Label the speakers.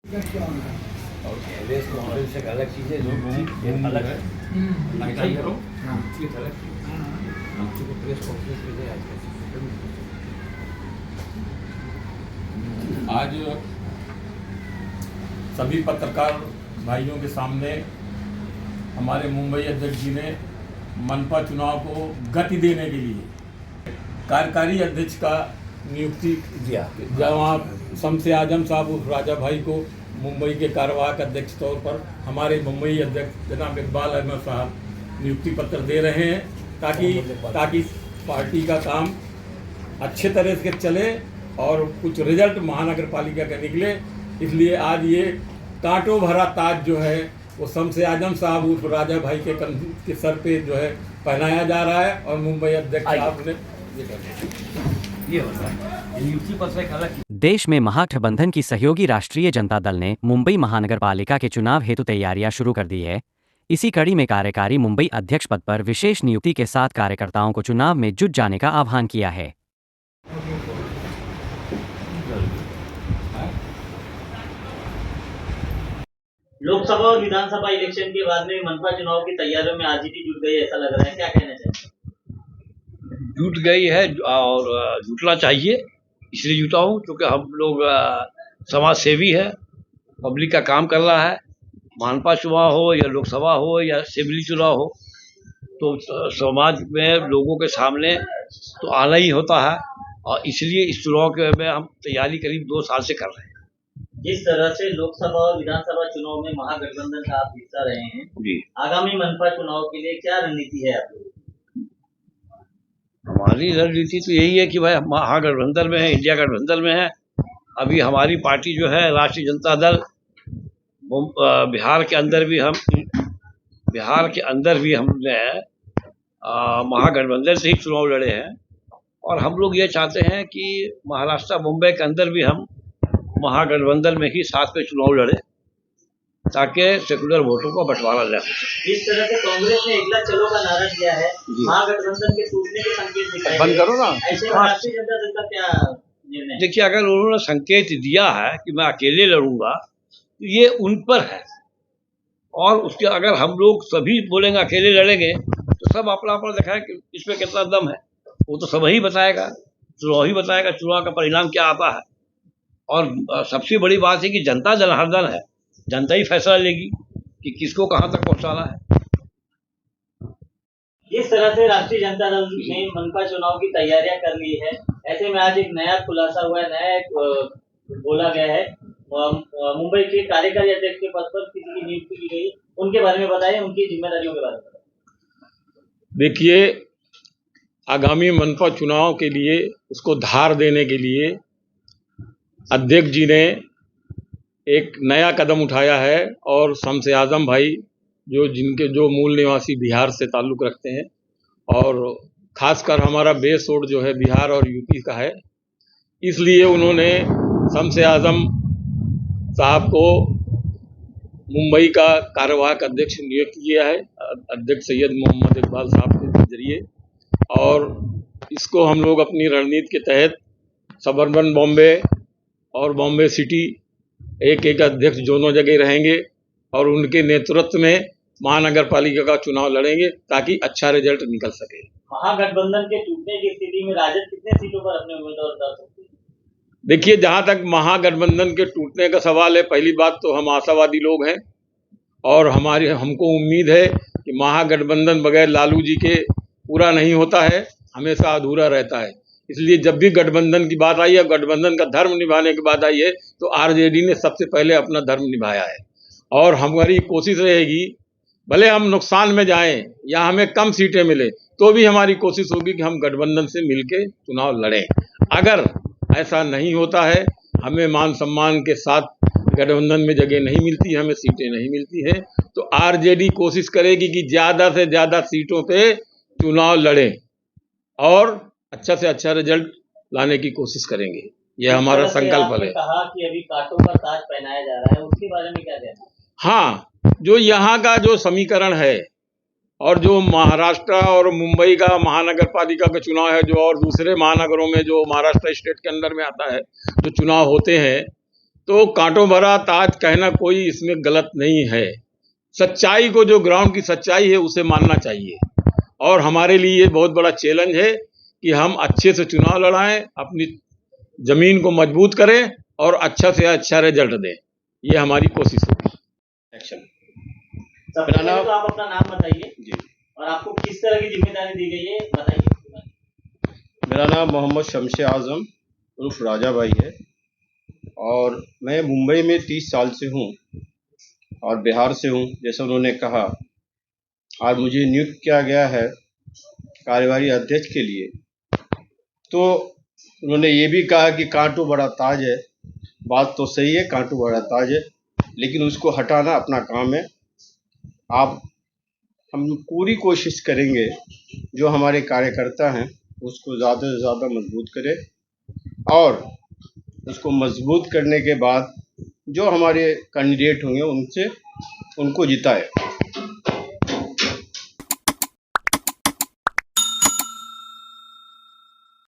Speaker 1: और press conference एक अलग चीज़ है, जो अलग है। प्रेस कॉन्फ्रेंस में है
Speaker 2: आज सभी पत्रकार भाइयों के सामने हमारे मुंबई अध्यक्ष जी ने मनपा चुनाव को गति देने के लिए कार्यकारी अध्यक्ष का नियुक्ति
Speaker 1: दिया।
Speaker 2: जहाँ शम्स आजम साहब उर्फ राजा भाई को मुंबई के कार्यवाहक अध्यक्ष तौर पर हमारे मुंबई अध्यक्ष जनाब इकबाल अहमद साहब नियुक्ति पत्र दे रहे हैं, ताकि पार्टी का काम अच्छे तरह से चले और कुछ रिजल्ट महानगर पालिका का निकले। इसलिए आज ये कांटों भरा ताज जो है वो शम्स आजम साहब उर्फ राजा भाई के सर पे जो है पहनाया जा रहा है और मुंबई अध्यक्ष साहब ने ये होता है नियुक्ति पत्र एक अलग।
Speaker 3: देश में महागठबंधन की सहयोगी राष्ट्रीय जनता दल ने मुंबई महानगर पालिका के चुनाव हेतु तैयारियां शुरू कर दी है। इसी कड़ी में कार्यकारी मुंबई अध्यक्ष पद पर विशेष नियुक्ति के साथ कार्यकर्ताओं को चुनाव में जुट जाने का आह्वान किया है।
Speaker 4: लोकसभा और विधानसभा इलेक्शन के बाद में मनपा चुनाव की तैयारियों में आरजेडी जुट गई, ऐसा लग रहा है, क्या कहना चाहिए?
Speaker 1: जुट गई है और जुटना चाहिए। इसलिए जुटा हूँ क्योंकि हम लोग समाज सेवी है, पब्लिक का काम कर रहा है। मनपा चुनाव हो या लोकसभा हो या असेंबली चुनाव हो, तो समाज में लोगों के सामने तो आना ही होता है और इसलिए इस चुनाव के में हम तैयारी करीब 2 साल से कर रहे हैं।
Speaker 4: जिस तरह से लोकसभा और विधानसभा चुनाव में महागठबंधन का आप हिस्सा रहे हैं
Speaker 1: जी,
Speaker 4: आगामी मनपा चुनाव के लिए क्या रणनीति है आप लोगों की?
Speaker 1: हमारी रणनीति तो यही है कि भाई हम महागठबंधन में है, इंडिया गठबंधन में है। अभी हमारी पार्टी जो है राष्ट्रीय जनता दल, बिहार के अंदर भी हमने महागठबंधन से ही चुनाव लड़े हैं और हम लोग ये चाहते हैं कि महाराष्ट्र मुंबई के अंदर भी हम महागठबंधन में ही साथ में चुनाव लड़े ताकि सेकुलर वोटों का बंटवारा जा सके।
Speaker 4: जिस तरह से कांग्रेस ने एकला चलो का नारा दिया है, महागठबंधन के टूटने के संकेत दिखाए
Speaker 1: बंद करो ना।
Speaker 4: ऐसे में राष्ट्रीय जनता दल का क्या निर्णय है?
Speaker 1: देखिए, अगर उन्होंने संकेत दिया है कि मैं अकेले लड़ूंगा तो ये उन पर है और उसके अगर हम लोग सभी बोलेंगे अकेले लड़ेंगे तो सब अपना अपना दिखाए कि इसमें कितना दम है। वो तो सब ही बताएगा, चुनाव ही बताएगा, चुनाव का परिणाम क्या आता है। और सबसे बड़ी बात है कि जनता जनार्दन है, जनता ही फैसला लेगी कि किसको कहां तक पहुंचाना है।
Speaker 4: जिस तरह से राष्ट्रीय जनता दल ने मनपा चुनाव की तैयारियां कर ली है, ऐसे में आज एक नया खुलासा हुआ है, नया बोला गया है मुंबई के कार्यकारी अध्यक्ष के पद पर किसी की नियुक्ति की गई, उनके बारे में बताएं, उनकी जिम्मेदारियों के बारे में बताएं।
Speaker 2: देखिए, आगामी मनपा चुनाव के लिए उसको धार देने के लिए अध्यक्ष जी ने एक नया कदम उठाया है और शम्स आजम भाई जो मूल निवासी बिहार से ताल्लुक़ रखते हैं और ख़ासकर हमारा बेस वोट जो है बिहार और यूपी का है, इसलिए उन्होंने शम्स आजम साहब को मुंबई का कार्यवाहक अध्यक्ष नियुक्त किया है, अध्यक्ष सैयद मोहम्मद इकबाल साहब के जरिए। और इसको हम लोग अपनी रणनीति के तहत सबर्बन बॉम्बे और बॉम्बे सिटी एक अध्यक्ष दोनों जगह रहेंगे और उनके नेतृत्व में महानगर पालिका का चुनाव लड़ेंगे ताकि अच्छा रिजल्ट निकल सके।
Speaker 4: महागठबंधन के टूटने की स्थिति में राजद कितने सीटों पर अपने उम्मीदवार उतार सकते हैं?
Speaker 2: देखिए, जहां तक महागठबंधन के टूटने का सवाल है, पहली बात तो हम आशावादी लोग हैं और हमको उम्मीद है कि महागठबंधन बगैर लालू जी के पूरा नहीं होता है, हमेशा अधूरा रहता है। इसलिए जब भी गठबंधन की बात आई है, गठबंधन का धर्म निभाने की बात आई है, तो आरजेडी ने सबसे पहले अपना धर्म निभाया है और हमारी कोशिश रहेगी, भले हम नुकसान में जाएं या हमें कम सीटें मिले तो भी हमारी कोशिश होगी कि हम गठबंधन से मिलके चुनाव लड़ें। अगर ऐसा नहीं होता है, हमें मान सम्मान के साथ गठबंधन में जगह नहीं मिलती, हमें सीटें नहीं मिलती हैं, तो आरजेडी कोशिश करेगी कि ज़्यादा से ज़्यादा सीटों पे चुनाव लड़ें और अच्छा से अच्छा रिजल्ट लाने की कोशिश करेंगे। यह हमारा संकल्प है।
Speaker 4: कहा कि अभी कांटों का ताज पहनाया जा रहा है, उसके बारे में क्या कहना है?
Speaker 2: हाँ, जो यहाँ का जो समीकरण है और जो महाराष्ट्र और मुंबई का महानगर पालिका का चुनाव है, जो और दूसरे महानगरों में जो महाराष्ट्र स्टेट के अंदर में आता है जो चुनाव होते हैं, तो कांटों भरा ताज कहना कोई इसमें गलत नहीं है। सच्चाई को, जो ग्राउंड की सच्चाई है, उसे मानना चाहिए। और हमारे लिए ये बहुत बड़ा चैलेंज है कि हम अच्छे से चुनाव लड़ाएं, अपनी जमीन को मजबूत करें और अच्छा से अच्छा रिजल्ट दें। ये हमारी कोशिश होगी।
Speaker 5: एक्शन।
Speaker 4: सबसे पहले तो आप अपना नाम बताइए
Speaker 5: जी,
Speaker 4: और आपको किस तरह की जिम्मेदारी दी गई है बताइए।
Speaker 5: मेरा नाम मोहम्मद शमशे आजम उर्फ राजा भाई है और मैं मुंबई में 30 साल से हूँ और बिहार से हूँ। जैसा उन्होंने कहा, आज मुझे नियुक्त किया गया है कार्यवाही अध्यक्ष के लिए। तो उन्होंने ये भी कहा कि कांटो बड़ा ताज है। बात तो सही है, कांटो बड़ा ताज है, लेकिन उसको हटाना अपना काम है। हम पूरी कोशिश करेंगे जो हमारे कार्यकर्ता हैं उसको ज़्यादा से ज़्यादा मजबूत करें और उसको मजबूत करने के बाद जो हमारे कैंडिडेट होंगे उनको जिताए।